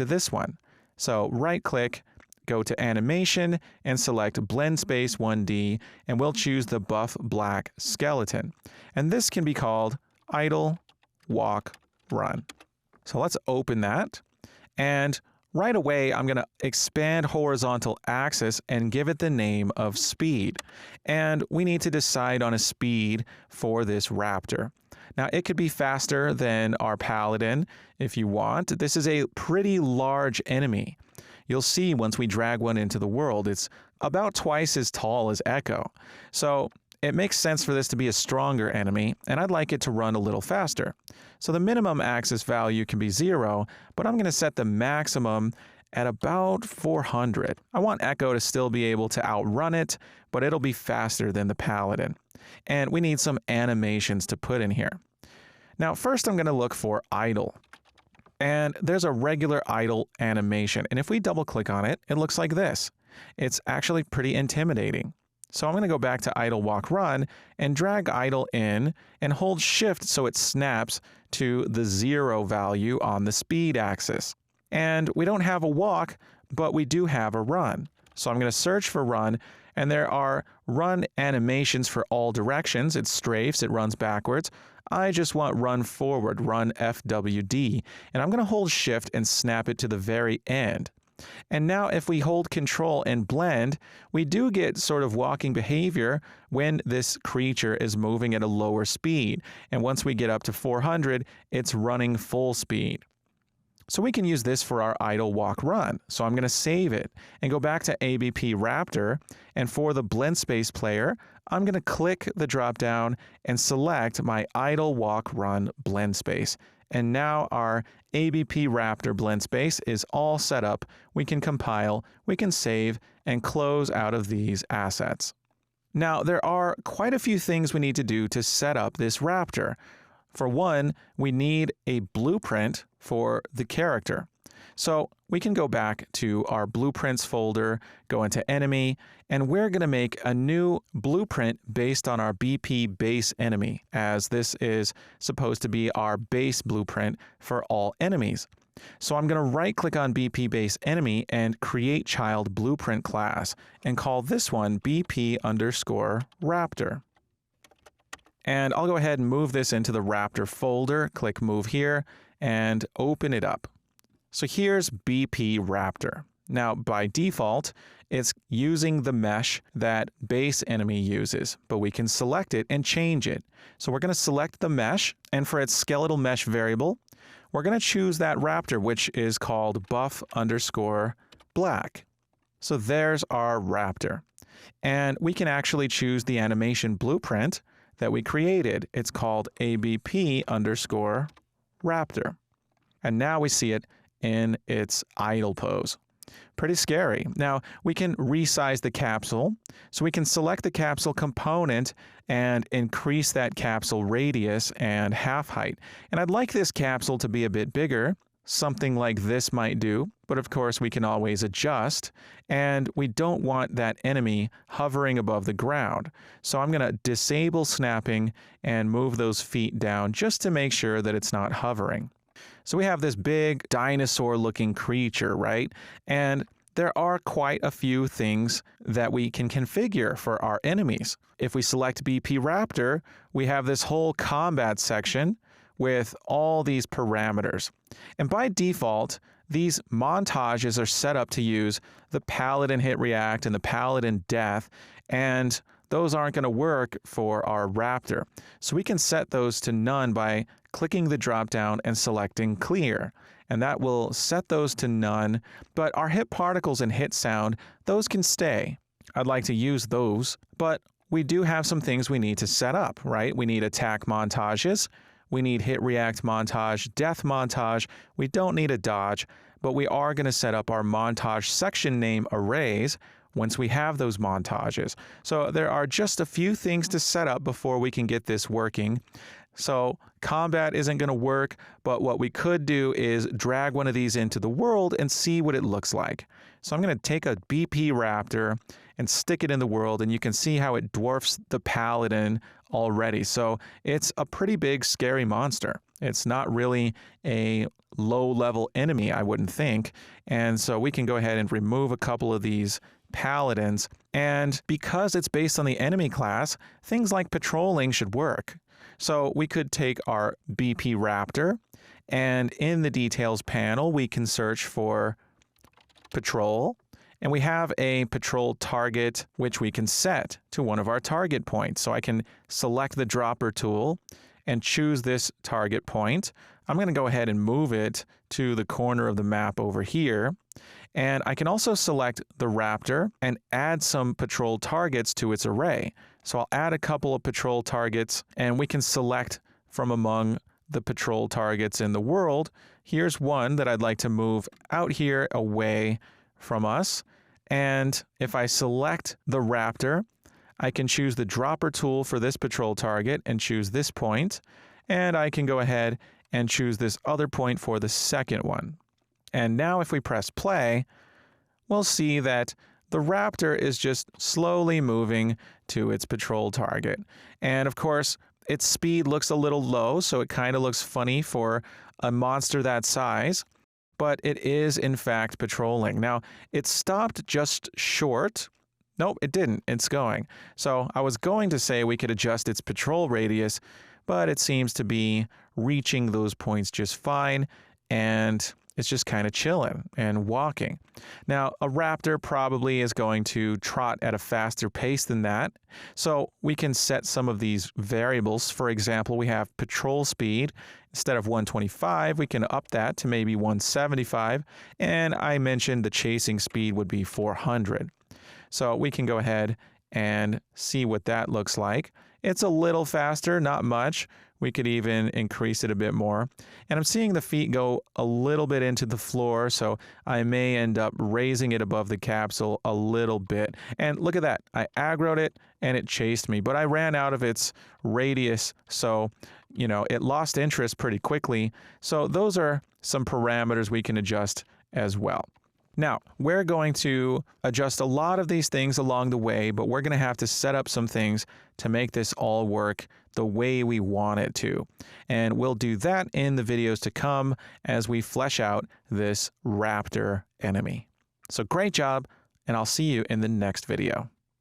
to this one. So right click, go to animation and select blend space 1D, and we'll choose the buff black skeleton. And this can be called idle walk run. So let's open that. And right away, I'm going to expand horizontal axis and give it the name of speed. And we need to decide on a speed for this raptor. Now, it could be faster than our paladin if you want. This is a pretty large enemy. You'll see once we drag one into the world, it's about twice as tall as Echo. So it makes sense for this to be a stronger enemy, and I'd like it to run a little faster. So the minimum axis value can be 0, but I'm going to set the maximum at about 400. I want Echo to still be able to outrun it, but it'll be faster than the Paladin. And we need some animations to put in here. Now, first I'm going to look for idle. And there's a regular idle animation, and if we double click on it, it looks like this. It's actually pretty intimidating. So I'm going to go back to idle walk run and drag idle in and hold shift so it snaps to the 0 value on the speed axis. And we don't have a walk, but we do have a run. So I'm going to search for run, and there are run animations for all directions. It strafes, it runs backwards. I just want run forward, run FWD, and I'm going to hold shift and snap it to the very end. And now if we hold control and blend, we do get sort of walking behavior when this creature is moving at a lower speed. And once we get up to 400, it's running full speed. So we can use this for our idle walk run. So I'm going to save it and go back to ABP Raptor. And for the blend space player, I'm going to click the drop down and select my idle walk run blend space. And now our ABP Raptor blend space is all set up. We can compile, we can save, and close out of these assets. Now, there are quite a few things we need to do to set up this Raptor. For one, we need a blueprint for the character. So we can go back to our blueprints folder, go into enemy, and we're going to make a new blueprint based on our BP base enemy, as this is supposed to be our base blueprint for all enemies. So I'm going to right click on BP base enemy and create child blueprint class and call this one BP_Raptor. And I'll go ahead and move this into the Raptor folder, click move here, and open it up. So here's BP Raptor. Now, by default, it's using the mesh that base enemy uses, but we can select it and change it. So we're going to select the mesh, and for its skeletal mesh variable, we're going to choose that Raptor, which is called buff_black. So there's our Raptor. And we can actually choose the animation blueprint that we created. It's called ABP_Raptor. And now we see it in its idle pose. Pretty scary. Now, we can resize the capsule. So we can select the capsule component and increase that capsule radius and half height. And I'd like this capsule to be a bit bigger. Something like this might do, but of course we can always adjust, and we don't want that enemy hovering above the ground. So I'm going to disable snapping and move those feet down just to make sure that it's not hovering. So we have this big dinosaur-looking creature, right? And there are quite a few things that we can configure for our enemies. If we select BP Raptor, we have this whole combat section with all these parameters. And by default, these montages are set up to use the Paladin hit react and the Paladin death, and those aren't going to work for our Raptor. So we can set those to none by clicking the drop down and selecting clear. And that will set those to none, but our hit particles and hit sound, those can stay. I'd like to use those, but we do have some things we need to set up, right? We need attack montages. We need hit react montage, death montage. We don't need a dodge, but we are going to set up our montage section name arrays once we have those montages. So there are just a few things to set up before we can get this working. So combat isn't going to work, but what we could do is drag one of these into the world and see what it looks like. So I'm going to take a BP Raptor and stick it in the world, and you can see how it dwarfs the Paladin already. So it's a pretty big, scary monster. It's not really a low-level enemy, I wouldn't think. And so we can go ahead and remove a couple of these paladins. And because it's based on the enemy class, things like patrolling should work. So we could take our BP Raptor, and in the details panel, we can search for patrol. And we have a patrol target, which we can set to one of our target points. So I can select the dropper tool and choose this target point. I'm going to go ahead and move it to the corner of the map over here. And I can also select the Raptor and add some patrol targets to its array. So I'll add a couple of patrol targets, and we can select from among the patrol targets in the world. Here's one that I'd like to move out here away from us. And if I select the Raptor, I can choose the dropper tool for this patrol target and choose this point. And I can go ahead and choose this other point for the second one. And now if we press play, we'll see that the Raptor is just slowly moving to its patrol target. And of course, its speed looks a little low, so it kind of looks funny for a monster that size. But it is in fact patrolling. Now, it stopped just short. Nope, it didn't. It's going. So I was going to say we could adjust its patrol radius, but it seems to be reaching those points just fine, and it's just kind of chilling and walking. Now, a Raptor probably is going to trot at a faster pace than that, so we can set some of these variables. For example, we have patrol speed. Instead of 125, we can up that to maybe 175, and I mentioned the chasing speed would be 400. So we can go ahead and see what that looks like. It's a little faster, not much. We could even increase it a bit more. And I'm seeing the feet go a little bit into the floor, so I may end up raising it above the capsule a little bit. And look at that. I aggroed it and it chased me, but I ran out of its radius, so it lost interest pretty quickly. So those are some parameters we can adjust as well. Now, we're going to adjust a lot of these things along the way, but we're going to have to set up some things to make this all work the way we want it to. And we'll do that in the videos to come as we flesh out this Raptor enemy. So great job, and I'll see you in the next video.